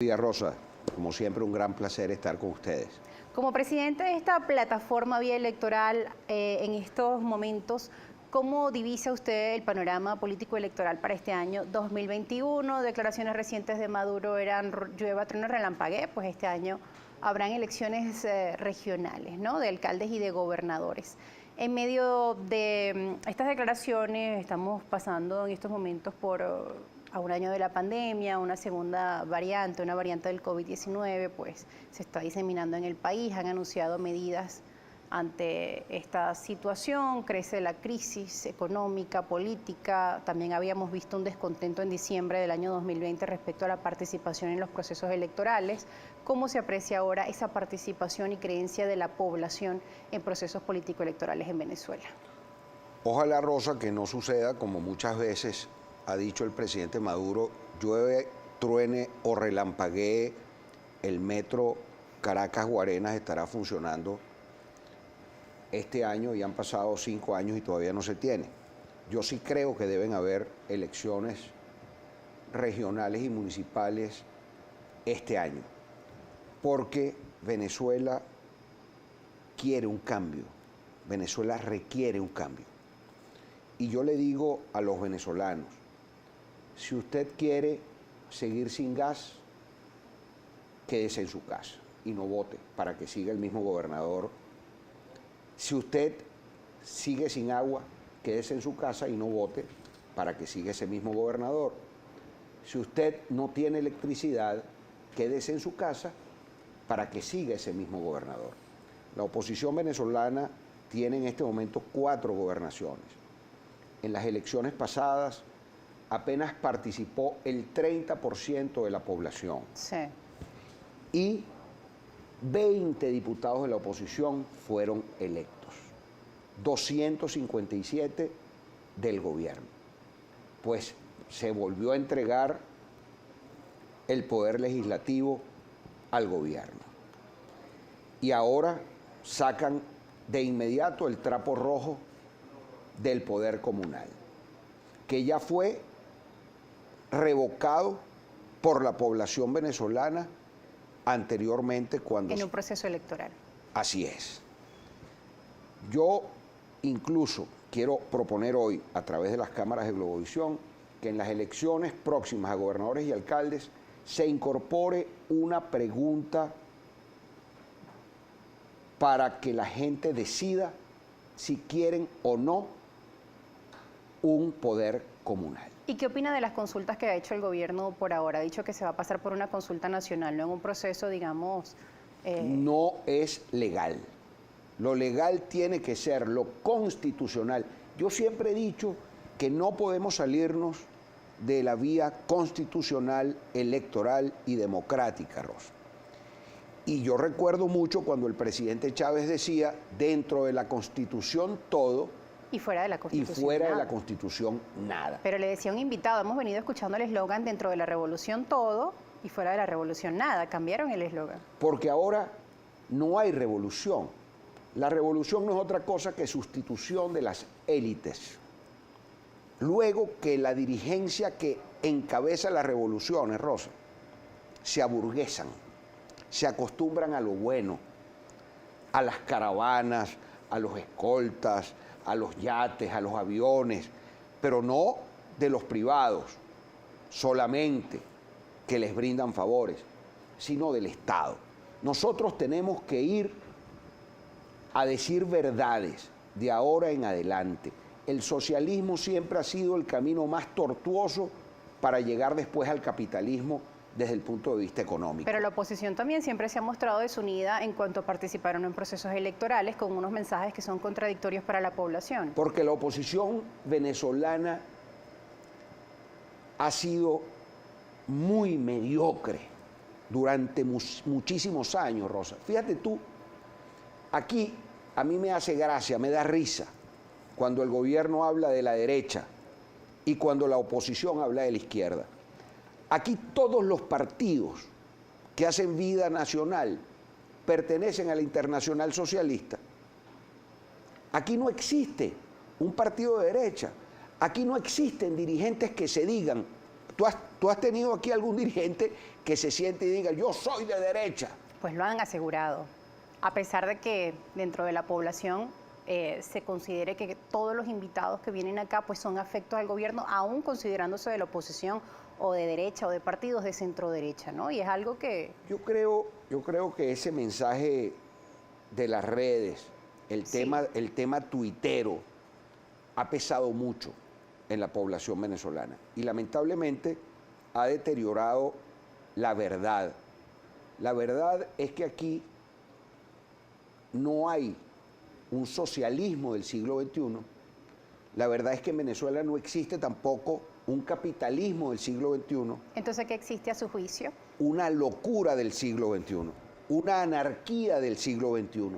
Días, Rosa. Como siempre, un gran placer estar con ustedes. Como presidente de esta plataforma vía electoral, en estos momentos, ¿cómo divisa usted el panorama político electoral para este año 2021? Declaraciones recientes de Maduro eran llueva, trueno, relampaguee, pues este año habrán elecciones regionales, ¿no? De alcaldes y de gobernadores. En medio de estas declaraciones, estamos pasando en estos momentos por a un año de la pandemia, una segunda variante, una variante del COVID-19, pues se está diseminando en el país, han anunciado medidas ante esta situación, crece la crisis económica, política, también habíamos visto un descontento en diciembre del año 2020 respecto a la participación en los procesos electorales. ¿Cómo se aprecia ahora esa participación y creencia de la población en procesos político-electorales en Venezuela? Ojalá, Rosa, que no suceda como muchas veces ha dicho el presidente Maduro: llueve, truene o relampaguee, el metro Caracas-Guarenas estará funcionando este año, y han pasado 5 años y todavía no se tiene. Yo sí creo que deben haber elecciones regionales y municipales este año, porque Venezuela quiere un cambio, Venezuela requiere un cambio. Y yo le digo a los venezolanos: si usted quiere seguir sin gas, quédese en su casa y no vote para que siga el mismo gobernador. Si usted sigue sin agua, quédese en su casa y no vote para que siga ese mismo gobernador. Si usted no tiene electricidad, quédese en su casa para que siga ese mismo gobernador. La oposición venezolana tiene en este momento 4 gobernaciones. En las elecciones pasadas apenas participó el 30% de la población. Sí. Y 20 diputados de la oposición fueron electos, 257 del gobierno. Pues se volvió a entregar el poder legislativo al gobierno. Y ahora sacan de inmediato el trapo rojo del poder comunal, que ya fue revocado por la población venezolana anteriormente cuando... En un proceso electoral. Así es. Yo incluso quiero proponer hoy, a través de las cámaras de Globovisión, que en las elecciones próximas a gobernadores y alcaldes se incorpore una pregunta para que la gente decida si quieren o no un poder comunal. ¿Y qué opina de las consultas que ha hecho el gobierno por ahora? Ha dicho que se va a pasar por una consulta nacional, no en un proceso, digamos... No es legal. Lo legal tiene que ser lo constitucional. Yo siempre he dicho que no podemos salirnos de la vía constitucional, electoral y democrática, Rosa. Y yo recuerdo mucho cuando el presidente Chávez decía: dentro de la Constitución todo, y fuera de la Constitución. Y fuera de la Constitución nada. Pero le decía un invitado, hemos venido escuchando el eslogan: dentro de la revolución todo y fuera de la revolución nada. Cambiaron el eslogan. Porque ahora no hay revolución. La revolución no es otra cosa que sustitución de las élites. Luego que la dirigencia que encabeza las revoluciones, Rosa, se aburguesan, se acostumbran a lo bueno, a las caravanas, a los escoltas, a los yates, a los aviones, pero no de los privados solamente, que les brindan favores, sino del Estado. Nosotros tenemos que ir a decir verdades de ahora en adelante. El socialismo siempre ha sido el camino más tortuoso para llegar después al capitalismo desde el punto de vista económico. Pero la oposición también siempre se ha mostrado desunida en cuanto participaron en procesos electorales, con unos mensajes que son contradictorios para la población. Porque la oposición venezolana ha sido muy mediocre durante muchísimos años, Rosa. Fíjate tú, aquí a mí me hace gracia, me da risa cuando el gobierno habla de la derecha y cuando la oposición habla de la izquierda. Aquí todos los partidos que hacen vida nacional pertenecen a la Internacional Socialista. Aquí no existe un partido de derecha. Aquí no existen dirigentes que se digan ¿Tú has tenido aquí algún dirigente que se siente y diga, yo soy de derecha? Pues lo han asegurado, a pesar de que dentro de la población se considere que todos los invitados que vienen acá pues son afectos al gobierno, aún considerándose de la oposición o de derecha o de partidos de centro derecha, ¿no? Y es algo que... Yo creo que ese mensaje de las redes, el tema tuitero, ha pesado mucho en la población venezolana y lamentablemente ha deteriorado la verdad. La verdad es que aquí no hay un socialismo del siglo XXI. La verdad es que en Venezuela no existe tampoco un capitalismo del siglo XXI. Entonces, ¿qué existe a su juicio? Una locura del siglo XXI, una anarquía del siglo XXI,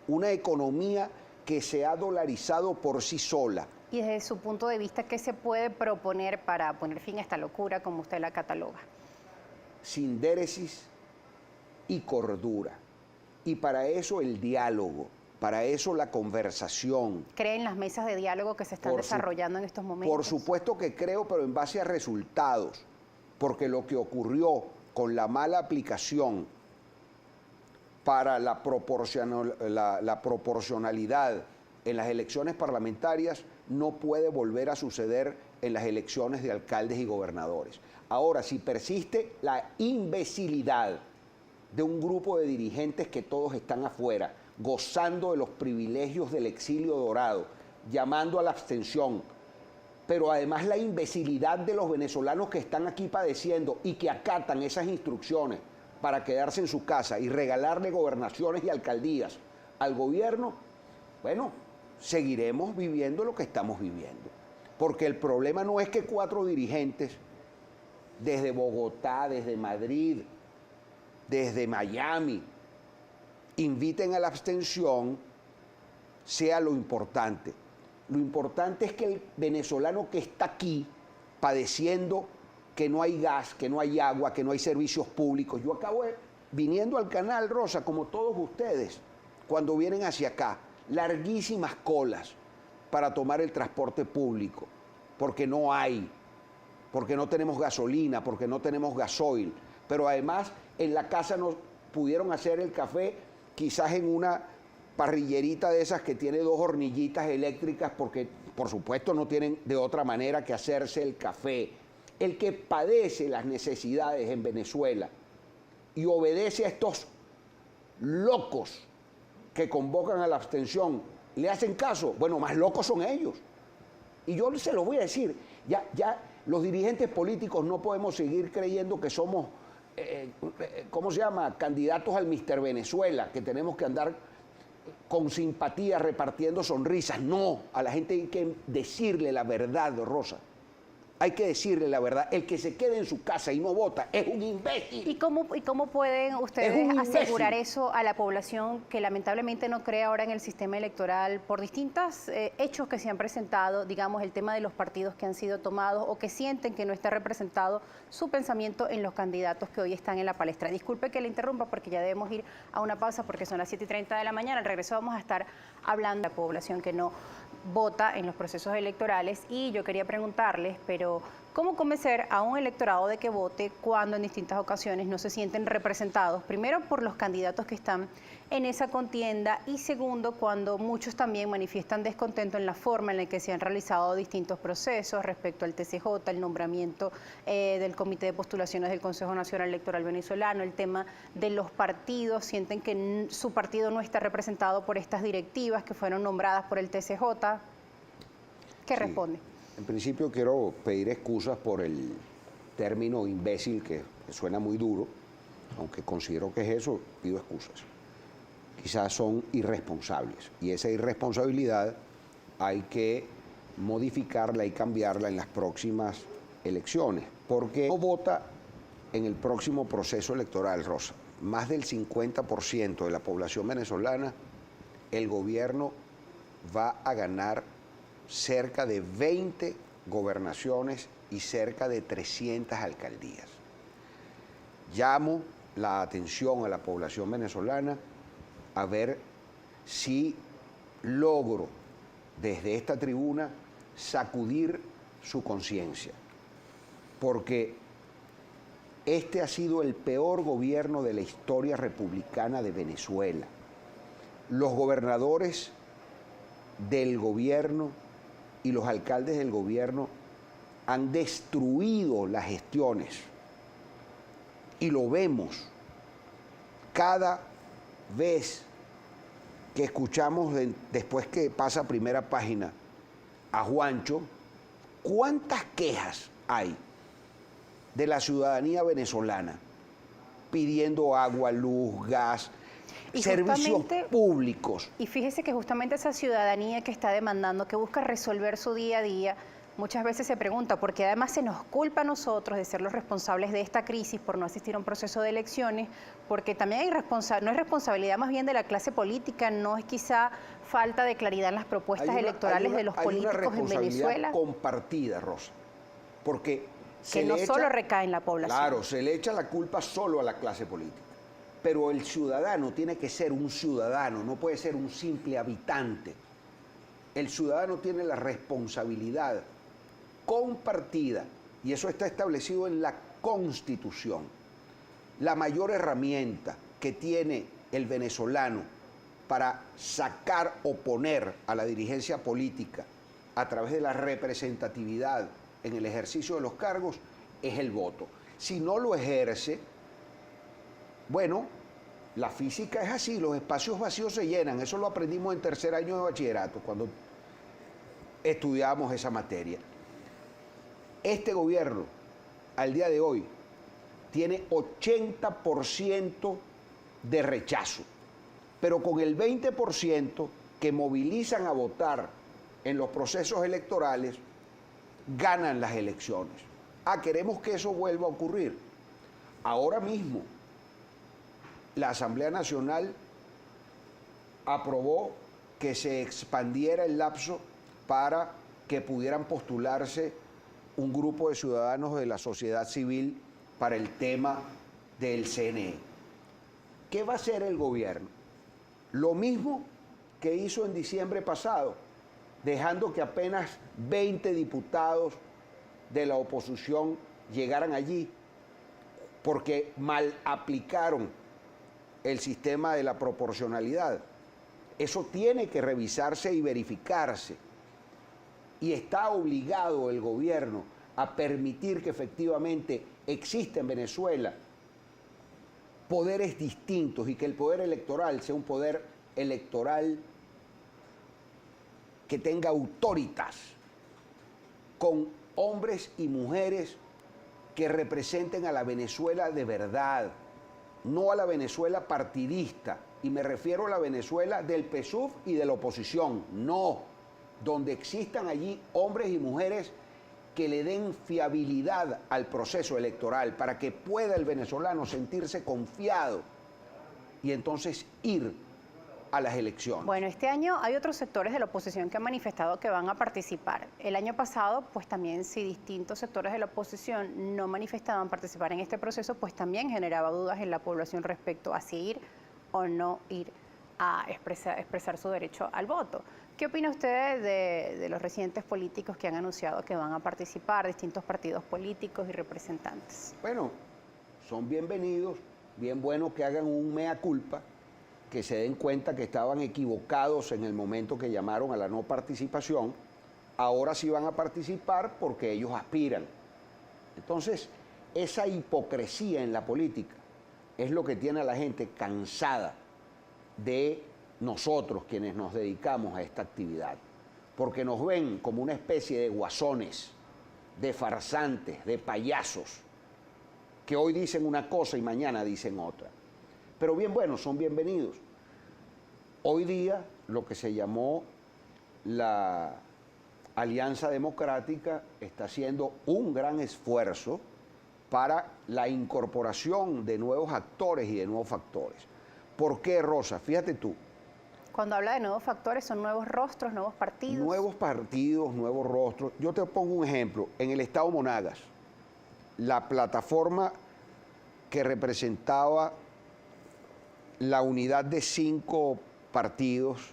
una economía que se ha dolarizado por sí sola. Y desde su punto de vista, ¿qué se puede proponer para poner fin a esta locura, como usted la cataloga? Sindéresis y cordura. Y para eso el diálogo, para eso la conversación. ¿Cree en las mesas de diálogo que se están desarrollando en estos momentos? Por supuesto que creo, pero en base a resultados, porque lo que ocurrió con la mala aplicación para la proporcionalidad en las elecciones parlamentarias no puede volver a suceder en las elecciones de alcaldes y gobernadores. Ahora, si persiste la imbecilidad de un grupo de dirigentes que todos están afuera, gozando de los privilegios del exilio dorado, llamando a la abstención, pero además la imbecilidad de los venezolanos que están aquí padeciendo y que acatan esas instrucciones para quedarse en su casa y regalarle gobernaciones y alcaldías al gobierno, bueno, seguiremos viviendo lo que estamos viviendo. Porque el problema no es que 4 dirigentes desde Bogotá, desde Madrid, desde Miami, inviten a la abstención, sea lo importante. Lo importante es que el venezolano que está aquí padeciendo que no hay gas, que no hay agua, que no hay servicios públicos. Yo acabo viniendo al canal, Rosa, como todos ustedes, cuando vienen hacia acá, larguísimas colas para tomar el transporte público, porque no hay, porque no tenemos gasolina, porque no tenemos gasoil, pero además en la casa nos pudieron hacer el café quizás en una parrillerita de esas que tiene 2 hornillitas eléctricas, porque por supuesto no tienen de otra manera que hacerse el café. El que padece las necesidades en Venezuela y obedece a estos locos que convocan a la abstención, ¿le hacen caso? Bueno, más locos son ellos. Y yo se lo voy a decir, ya los dirigentes políticos no podemos seguir creyendo que somos, ¿cómo se llama?, candidatos al Mister Venezuela, que tenemos que andar con simpatía repartiendo sonrisas. No, a la gente hay que decirle la verdad, Rosa. Hay que decirle la verdad. El que se quede en su casa y no vota es un imbécil. ¿Y cómo pueden ustedes asegurar eso a la población que lamentablemente no cree ahora en el sistema electoral por distintos hechos que se han presentado, digamos el tema de los partidos que han sido tomados o que sienten que no está representado su pensamiento en los candidatos que hoy están en la palestra? Disculpe que le interrumpa porque ya debemos ir a una pausa porque son las 7:30 de la mañana. Al regreso vamos a estar hablando de la población que no vota en los procesos electorales y yo quería preguntarles, pero ¿cómo convencer a un electorado de que vote cuando en distintas ocasiones no se sienten representados? Primero, por los candidatos que están en esa contienda y segundo, cuando muchos también manifiestan descontento en la forma en la que se han realizado distintos procesos respecto al TCJ, el nombramiento del Comité de Postulaciones del Consejo Nacional Electoral Venezolano, el tema de los partidos, sienten que su partido no está representado por estas directivas que fueron nombradas por el TCJ. ¿Qué responde? En principio quiero pedir excusas por el término imbécil que suena muy duro, aunque considero que es eso, pido excusas. Quizás son irresponsables y esa irresponsabilidad hay que modificarla y cambiarla en las próximas elecciones, porque no vota en el próximo proceso electoral, Rosa. Más del 50% de la población venezolana, el gobierno va a ganar cerca de 20 gobernaciones y cerca de 300 alcaldías. Llamo la atención a la población venezolana a ver si logro desde esta tribuna sacudir su conciencia. porque este ha sido el peor gobierno de la historia republicana de Venezuela. Los gobernadores del gobierno y los alcaldes del gobierno han destruido las gestiones y lo vemos cada vez que escuchamos después que pasa primera página a Juancho, ¿cuántas quejas hay de la ciudadanía venezolana pidiendo agua, luz, gas, servicios públicos? Y fíjese que justamente esa ciudadanía que está demandando, que busca resolver su día a día, muchas veces se pregunta, porque además se nos culpa a nosotros de ser los responsables de esta crisis por no asistir a un proceso de elecciones, porque también hay no es responsabilidad más bien de la clase política, no es quizá falta de claridad en las propuestas electorales de los políticos en Venezuela. Hay una responsabilidad compartida, Rosa, porque que no solo recae en la población. Claro, se le echa la culpa solo a la clase política, pero el ciudadano tiene que ser un ciudadano, no puede ser un simple habitante. El ciudadano tiene la responsabilidad compartida, y eso está establecido en la Constitución. La mayor herramienta que tiene el venezolano para sacar o poner a la dirigencia política a través de la representatividad en el ejercicio de los cargos es el voto. Si no lo ejerce, bueno, la física es así, los espacios vacíos se llenan. Eso lo aprendimos en tercer año de bachillerato, cuando estudiábamos esa materia. Este gobierno, al día de hoy, tiene 80% de rechazo, pero con el 20% que movilizan a votar en los procesos electorales, ganan las elecciones. Queremos que eso vuelva a ocurrir. Ahora mismo, la Asamblea Nacional aprobó que se expandiera el lapso para que pudieran postularse un grupo de ciudadanos de la sociedad civil para el tema del CNE. ¿Qué va a hacer el gobierno? Lo mismo que hizo en diciembre pasado, dejando que apenas 20 diputados de la oposición llegaran allí, porque mal aplicaron el sistema de la proporcionalidad. Eso tiene que revisarse y verificarse. Y está obligado el gobierno a permitir que efectivamente exista en Venezuela poderes distintos y que el poder electoral sea un poder electoral que tenga autoritas, con hombres y mujeres que representen a la Venezuela de verdad, no a la Venezuela partidista, y me refiero a la Venezuela del PSUV y de la oposición, no, donde existan allí hombres y mujeres que le den fiabilidad al proceso electoral para que pueda el venezolano sentirse confiado y entonces ir a las elecciones. Bueno, este año hay otros sectores de la oposición que han manifestado que van a participar. El año pasado, pues también si distintos sectores de la oposición no manifestaban participar en este proceso, pues también generaba dudas en la población respecto a si ir o no ir a expresar su derecho al voto. ¿Qué opina usted de los recientes políticos que han anunciado que van a participar, distintos partidos políticos y representantes? Bueno, son bienvenidos, bien bueno que hagan un mea culpa, que se den cuenta que estaban equivocados en el momento que llamaron a la no participación. Ahora sí van a participar porque ellos aspiran. Entonces, esa hipocresía en la política es lo que tiene a la gente cansada de nosotros quienes nos dedicamos a esta actividad, porque nos ven como una especie de guasones, de farsantes, de payasos, que hoy dicen una cosa y mañana dicen otra. Pero bien, bueno, son bienvenidos. Hoy día lo que se llamó la Alianza Democrática está haciendo un gran esfuerzo para la incorporación de nuevos actores y de nuevos factores. ¿Por qué, Rosa? Fíjate tú. Cuando habla de nuevos factores, ¿son nuevos rostros, nuevos partidos? Nuevos partidos, nuevos rostros. Yo te pongo un ejemplo. En el estado Monagas, la plataforma que representaba la unidad de 5 partidos,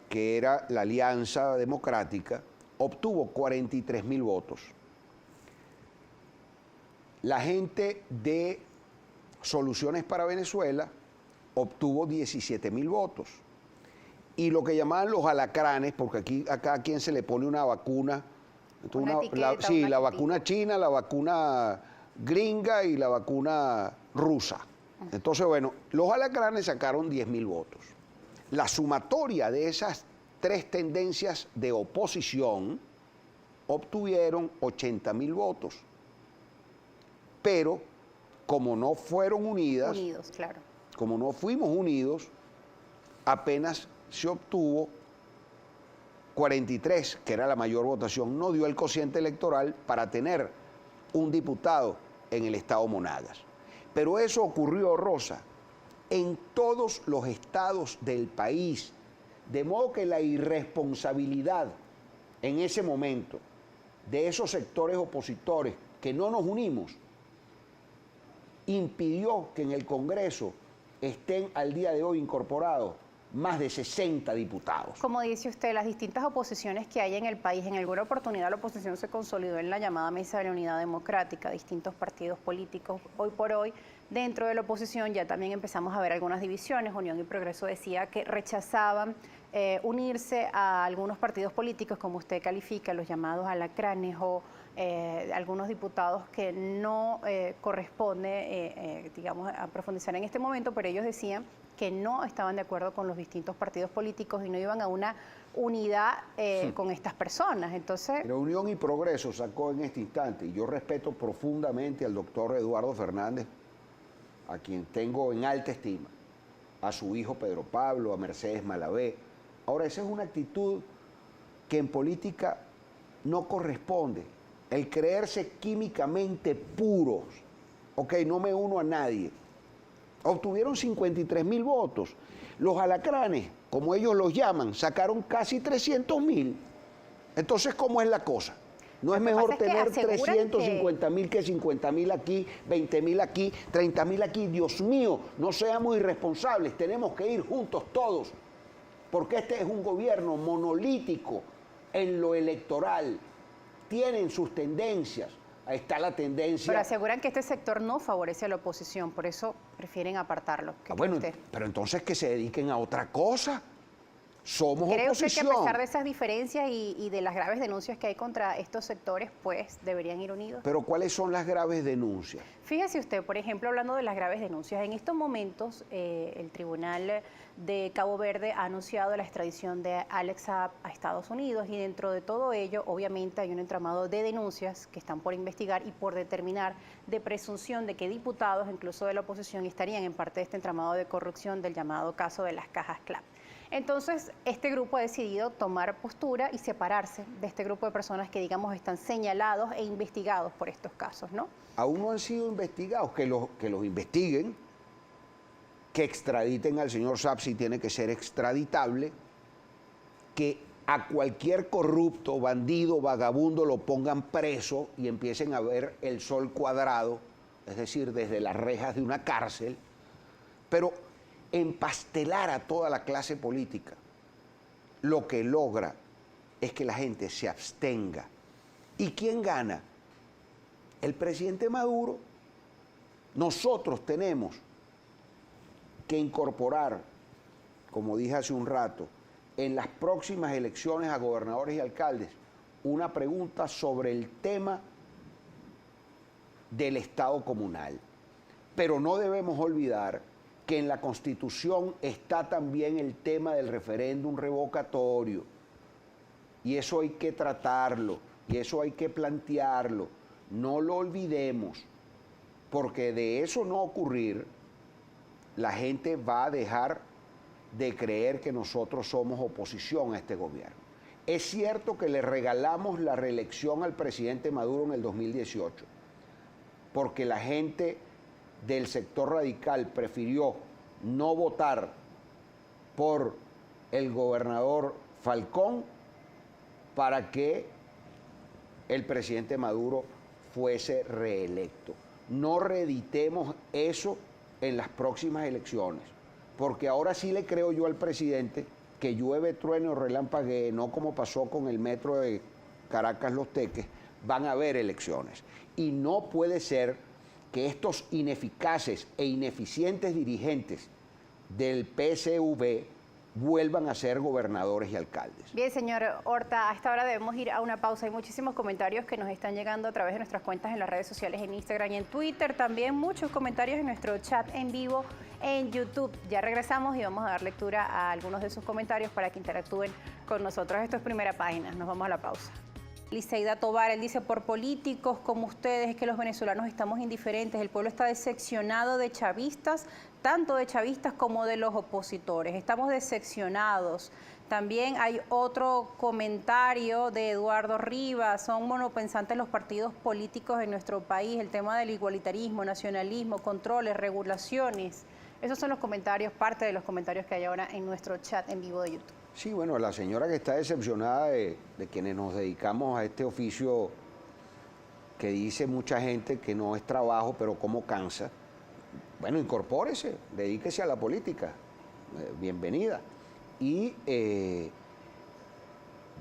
que era la Alianza Democrática, obtuvo 43.000 votos. La gente de Soluciones para Venezuela obtuvo 17.000 votos. Y lo que llamaban los alacranes, porque aquí a cada quien se le pone una vacuna. Entonces, la vacuna china, la vacuna gringa y la vacuna rusa. Entonces, bueno, los alacranes sacaron 10.000 votos. La sumatoria de esas tres tendencias de oposición obtuvieron 80.000 votos. Pero, como no fueron unidas, claro. como no fuimos unidos, apenas se obtuvo 43, que era la mayor votación. No dio el cociente electoral para tener un diputado en el estado Monagas. Pero eso ocurrió, Rosa, en todos los estados del país. De modo que la irresponsabilidad en ese momento de esos sectores opositores que no nos unimos impidió que en el Congreso estén al día de hoy incorporados más de 60 diputados. Como dice usted, las distintas oposiciones que hay en el país, en alguna oportunidad la oposición se consolidó en la llamada Mesa de la Unidad Democrática, distintos partidos políticos. Hoy por hoy, dentro de la oposición ya también empezamos a ver algunas divisiones. Unión y Progreso decía que rechazaban unirse a algunos partidos políticos, como usted califica, los llamados alacranes o algunos diputados que no corresponde, digamos, a profundizar en este momento, pero ellos decían que no estaban de acuerdo con los distintos partidos políticos y no iban a una unidad con estas personas. Entonces, pero Unión y Progreso sacó en este instante, y yo respeto profundamente al doctor Eduardo Fernández, a quien tengo en alta estima, a su hijo Pedro Pablo, a Mercedes Malavé. Ahora, esa es una actitud que en política no corresponde. El creerse químicamente puros, ok, no me uno a nadie. Obtuvieron 53.000 votos. Los alacranes, como ellos los llaman, sacaron casi 300.000. Entonces, ¿cómo es la cosa? ¿No es mejor tener 350.000 que 50.000 aquí, 20.000 aquí, 30.000 aquí? Dios mío, no seamos irresponsables, tenemos que ir juntos todos, porque este es un gobierno monolítico en lo electoral. Tienen sus tendencias. Ahí está la tendencia. Pero aseguran que este sector no favorece a la oposición, por eso prefieren apartarlo. Bueno, pero entonces que se dediquen a otra cosa. Somos ¿Cree oposición. usted que a pesar de esas diferencias y de las graves denuncias que hay contra estos sectores, pues deberían ir unidos? Pero ¿cuáles son las graves denuncias? Fíjese usted, por ejemplo, hablando de las graves denuncias, en estos momentos el Tribunal de Cabo Verde ha anunciado la extradición de Alex Saab a Estados Unidos y dentro de todo ello, obviamente, hay un entramado de denuncias que están por investigar y por determinar de presunción de que diputados, incluso de la oposición, estarían en parte de este entramado de corrupción del llamado caso de las cajas CLAP. Entonces, este grupo ha decidido tomar postura y separarse de este grupo de personas que, digamos, están señalados e investigados por estos casos, ¿no? Aún no han sido investigados, que los investiguen, que extraditen al señor Saab si tiene que ser extraditable, que a cualquier corrupto, bandido, vagabundo lo pongan preso y empiecen a ver el sol cuadrado, es decir, desde las rejas de una cárcel, pero empastelar a toda la clase política, lo que logra es que la gente se abstenga. ¿Y quién gana? El presidente Maduro. Nosotros tenemos que incorporar, como dije hace un rato, en las próximas elecciones a gobernadores y alcaldes, una pregunta sobre el tema del Estado comunal. Pero no debemos olvidar que en la Constitución está también el tema del referéndum revocatorio. Y eso hay que tratarlo, y eso hay que plantearlo. No lo olvidemos, porque de eso no ocurrir, la gente va a dejar de creer que nosotros somos oposición a este gobierno. Es cierto que le regalamos la reelección al presidente Maduro en el 2018, porque la gente del sector radical prefirió no votar por el gobernador Falcón para que el presidente Maduro fuese reelecto. No reeditemos eso en las próximas elecciones, porque ahora sí le creo yo al presidente que llueve, truene o relampaguee, no como pasó con el metro de Caracas-Los Teques, van a haber elecciones. Y no puede ser que estos ineficaces e ineficientes dirigentes del PSV vuelvan a ser gobernadores y alcaldes. Bien, señor Horta, a esta hora debemos ir a una pausa. Hay muchísimos comentarios que nos están llegando a través de nuestras cuentas en las redes sociales, en Instagram y en Twitter. También muchos comentarios en nuestro chat en vivo en YouTube. Ya regresamos y vamos a dar lectura a algunos de sus comentarios para que interactúen con nosotros. Esto es Primera Página. Nos vamos a la pausa. Liceida Tobar, él dice, por políticos como ustedes es que los venezolanos estamos indiferentes, el pueblo está decepcionado de chavistas, tanto de chavistas como de los opositores, estamos decepcionados. También hay otro comentario de Eduardo Rivas, son monopensantes los partidos políticos en nuestro país, el tema del igualitarismo, nacionalismo, controles, regulaciones. Esos son los comentarios, parte de los comentarios que hay ahora en nuestro chat en vivo de YouTube. Sí, bueno, la señora que está decepcionada de quienes nos dedicamos a este oficio que dice mucha gente que no es trabajo, pero cómo cansa. Bueno, incorpórese, dedíquese a la política. Bienvenida. Y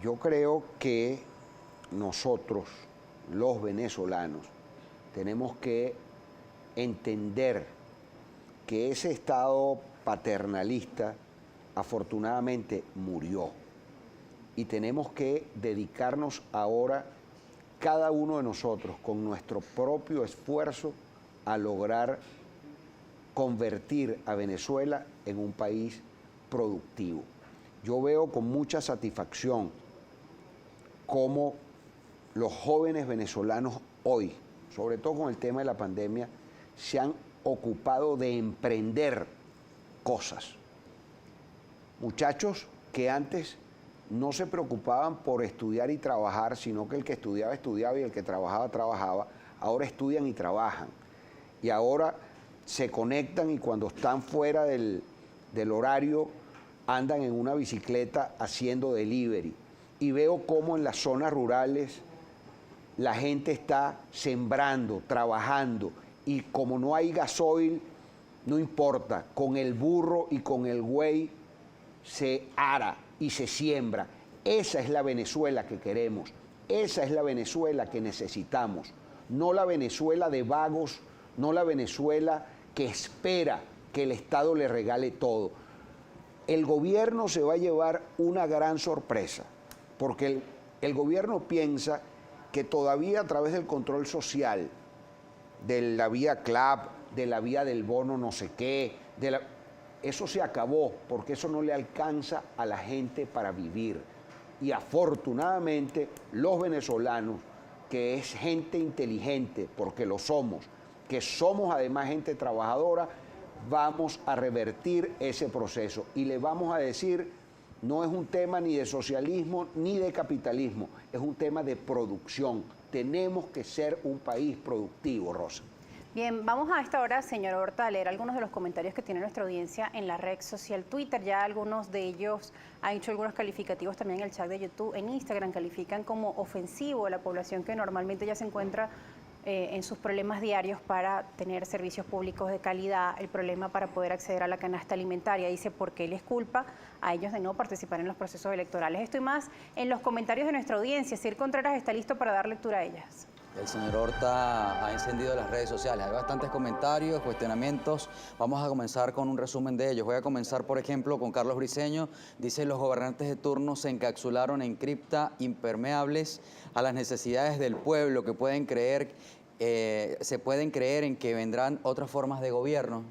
yo creo que nosotros, los venezolanos, tenemos que entender que ese estado paternalista afortunadamente murió y tenemos que dedicarnos ahora, cada uno de nosotros, con nuestro propio esfuerzo, a lograr convertir a Venezuela en un país productivo. Yo veo con mucha satisfacción cómo los jóvenes venezolanos hoy, sobre todo con el tema de la pandemia, se han ocupado de emprender cosas. Muchachos que antes no se preocupaban por estudiar y trabajar, sino que el que estudiaba, estudiaba y el que trabajaba, trabajaba. Ahora estudian y trabajan. Y ahora se conectan y cuando están fuera del horario andan en una bicicleta haciendo delivery. Y veo cómo en las zonas rurales la gente está sembrando, trabajando. Y como no hay gasoil, no importa, con el burro y con el güey se ara y se siembra. Esa es la Venezuela que queremos, esa es la Venezuela que necesitamos, no la Venezuela de vagos, no la Venezuela que espera que el Estado le regale todo. El gobierno se va a llevar una gran sorpresa, porque el gobierno piensa que todavía a través del control social, de la vía CLAP, de la vía del bono no sé qué, eso se acabó, porque eso no le alcanza a la gente para vivir. Y afortunadamente los venezolanos, que es gente inteligente, porque lo somos, que somos además gente trabajadora, vamos a revertir ese proceso. Y le vamos a decir, no es un tema ni de socialismo ni de capitalismo, es un tema de producción. Tenemos que ser un país productivo, Rosa. Bien, vamos a esta hora, señor Horta, a leer algunos de los comentarios que tiene nuestra audiencia en la red social Twitter. Ya algunos de ellos han hecho algunos calificativos también en el chat de YouTube. En Instagram califican como ofensivo a la población que normalmente ya se encuentra en sus problemas diarios para tener servicios públicos de calidad, el problema para poder acceder a la canasta alimentaria. Dice, ¿por qué les culpa a ellos de no participar en los procesos electorales? Esto y más en los comentarios de nuestra audiencia. Sir Contreras está listo para dar lectura a ellas. El señor Horta ha encendido las redes sociales. Hay bastantes comentarios, cuestionamientos. Vamos a comenzar con un resumen de ellos. Voy a comenzar, por ejemplo, con Carlos Briceño. Dice, los gobernantes de turno se encapsularon en cripta impermeables a las necesidades del pueblo, que pueden creer, se pueden creer en que vendrán otras formas de gobierno.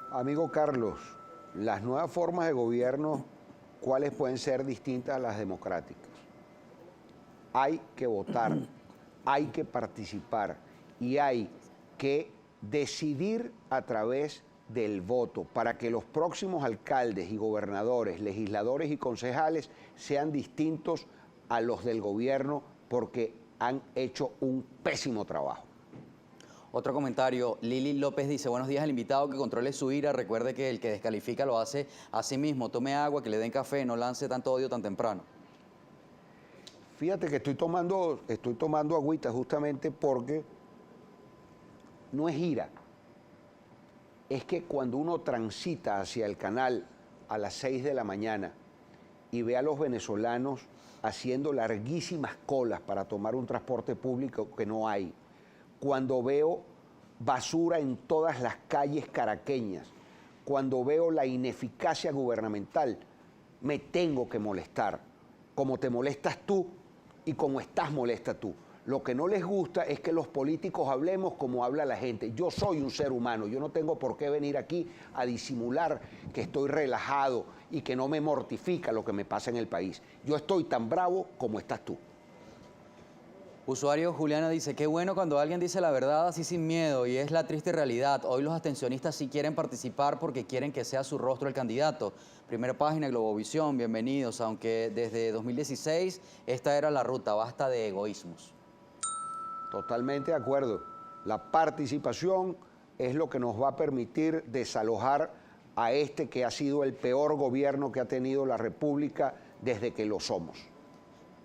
Amigo Carlos, las nuevas formas de gobierno, ¿cuáles pueden ser distintas a las democráticas? Hay que votar, hay que participar y hay que decidir a través del voto para que los próximos alcaldes y gobernadores, legisladores y concejales sean distintos a los del gobierno porque han hecho un pésimo trabajo. Otro comentario, Lili López dice, buenos días al invitado, que controle su ira, recuerde que el que descalifica lo hace a sí mismo, tome agua, que le den café, no lance tanto odio tan temprano. Fíjate que estoy tomando agüita justamente porque no es ira. Es que cuando uno transita hacia el canal a las 6 de la mañana y ve a los venezolanos haciendo larguísimas colas para tomar un transporte público que no hay, cuando veo basura en todas las calles caraqueñas, cuando veo la ineficacia gubernamental, me tengo que molestar, como te molestas tú y como estás molesta tú. Lo que no les gusta es que los políticos hablemos como habla la gente. Yo soy un ser humano, yo no tengo por qué venir aquí a disimular que estoy relajado y que no me mortifica lo que me pasa en el país. Yo estoy tan bravo como estás tú. Usuario Juliana dice, qué bueno cuando alguien dice la verdad así sin miedo, y es la triste realidad. Hoy los abstencionistas sí quieren participar porque quieren que sea su rostro el candidato. Primera página, Globovisión, bienvenidos, aunque desde 2016 esta era la ruta, basta de egoísmos. Totalmente de acuerdo. La participación es lo que nos va a permitir desalojar a este que ha sido el peor gobierno que ha tenido la República desde que lo somos.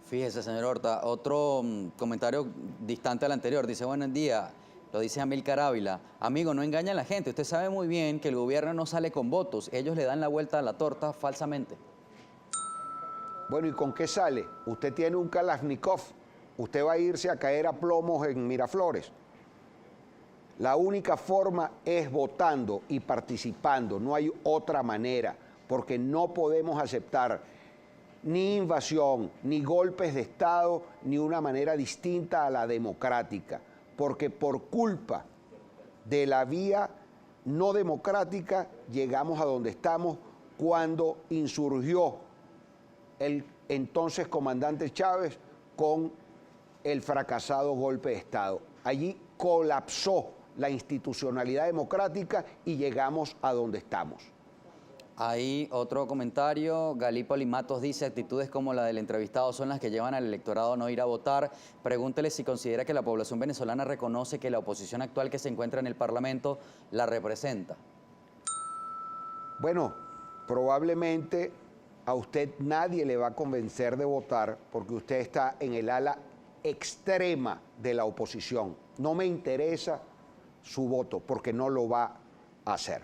Fíjese, señor Horta, otro comentario distante al anterior. Dice, buenos días, lo dice Amílcar Ávila. Amigo, no engaña a la gente. Usted sabe muy bien que el gobierno no sale con votos. Ellos le dan la vuelta a la torta falsamente. Bueno, ¿y con qué sale? Usted tiene un Kalashnikov. Usted va a irse a caer a plomos en Miraflores. La única forma es votando y participando. No hay otra manera, porque no podemos aceptar ni invasión, ni golpes de Estado, ni una manera distinta a la democrática, porque por culpa de la vía no democrática llegamos a donde estamos cuando insurgió el entonces comandante Chávez con el fracasado golpe de Estado. Allí colapsó la institucionalidad democrática y llegamos a donde estamos. Hay otro comentario, Galípoli Matos dice, actitudes como la del entrevistado son las que llevan al electorado a no ir a votar. Pregúntele si considera que la población venezolana reconoce que la oposición actual que se encuentra en el Parlamento la representa. Bueno, probablemente a usted nadie le va a convencer de votar porque usted está en el ala extrema de la oposición. No me interesa su voto porque no lo va a hacer.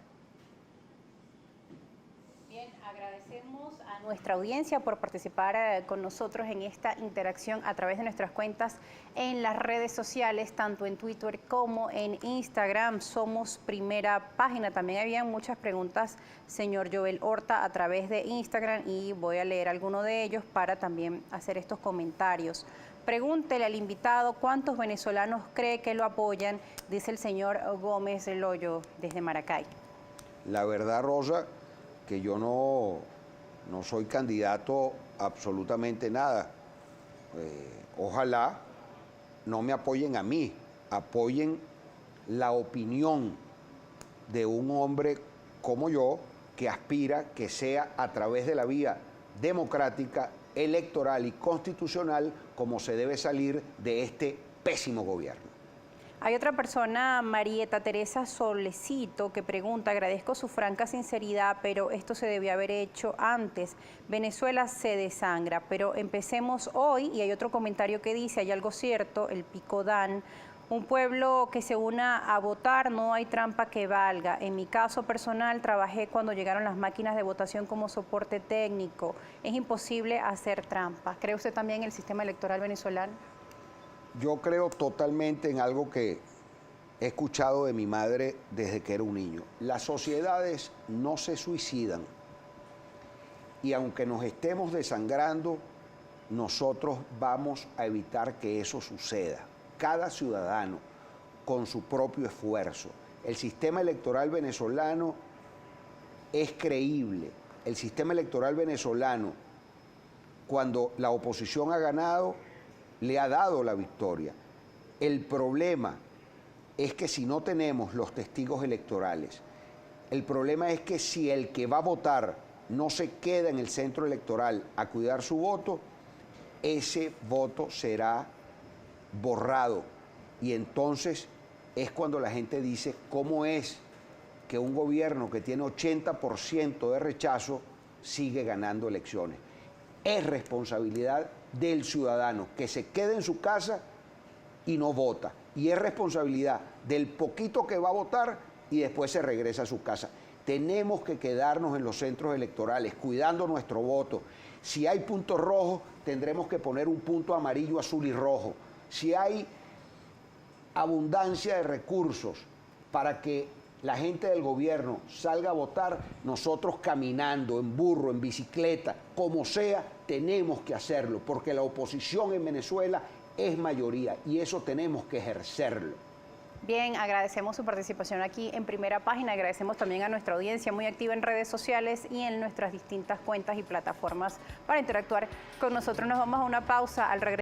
Nuestra audiencia por participar con nosotros en esta interacción a través de nuestras cuentas en las redes sociales, tanto en Twitter como en Instagram. Somos Primera Página. También habían muchas preguntas, señor Joel Horta, a través de Instagram, y voy a leer alguno de ellos para también hacer estos comentarios. Pregúntele al invitado cuántos venezolanos cree que lo apoyan, dice el señor Gómez Loyo desde Maracay. La verdad, Rosa, que yo no soy candidato a absolutamente nada. Ojalá no me apoyen a mí, apoyen la opinión de un hombre como yo que aspira que sea a través de la vía democrática, electoral y constitucional como se debe salir de este pésimo gobierno. Hay otra persona, Marieta Teresa Solecito, que pregunta, agradezco su franca sinceridad, pero esto se debió haber hecho antes. Venezuela se desangra, pero empecemos hoy. Y hay otro comentario que dice, hay algo cierto, el Picodán, un pueblo que se una a votar, no hay trampa que valga. En mi caso personal, trabajé cuando llegaron las máquinas de votación como soporte técnico. Es imposible hacer trampa. ¿Cree usted también en el sistema electoral venezolano? Yo creo totalmente en algo que he escuchado de mi madre desde que era un niño. Las sociedades no se suicidan y aunque nos estemos desangrando, nosotros vamos a evitar que eso suceda. Cada ciudadano con su propio esfuerzo. El sistema electoral venezolano es creíble. El sistema electoral venezolano, cuando la oposición ha ganado, le ha dado la victoria. El problema es que si no tenemos los testigos electorales, el problema es que si el que va a votar no se queda en el centro electoral a cuidar su voto, ese voto será borrado. Y entonces es cuando la gente dice, ¿cómo es que un gobierno que tiene 80% de rechazo sigue ganando elecciones? Es responsabilidad del ciudadano que se quede en su casa y no vota. Y es responsabilidad del poquito que va a votar y después se regresa a su casa. Tenemos que quedarnos en los centros electorales, cuidando nuestro voto. Si hay puntos rojos, tendremos que poner un punto amarillo, azul y rojo. Si hay abundancia de recursos para que la gente del gobierno salga a votar, nosotros caminando, en burro, en bicicleta, como sea, tenemos que hacerlo, porque la oposición en Venezuela es mayoría y eso tenemos que ejercerlo. Bien, agradecemos su participación aquí en Primera Página, agradecemos también a nuestra audiencia muy activa en redes sociales y en nuestras distintas cuentas y plataformas para interactuar con nosotros. Nos vamos a una pausa al regreso.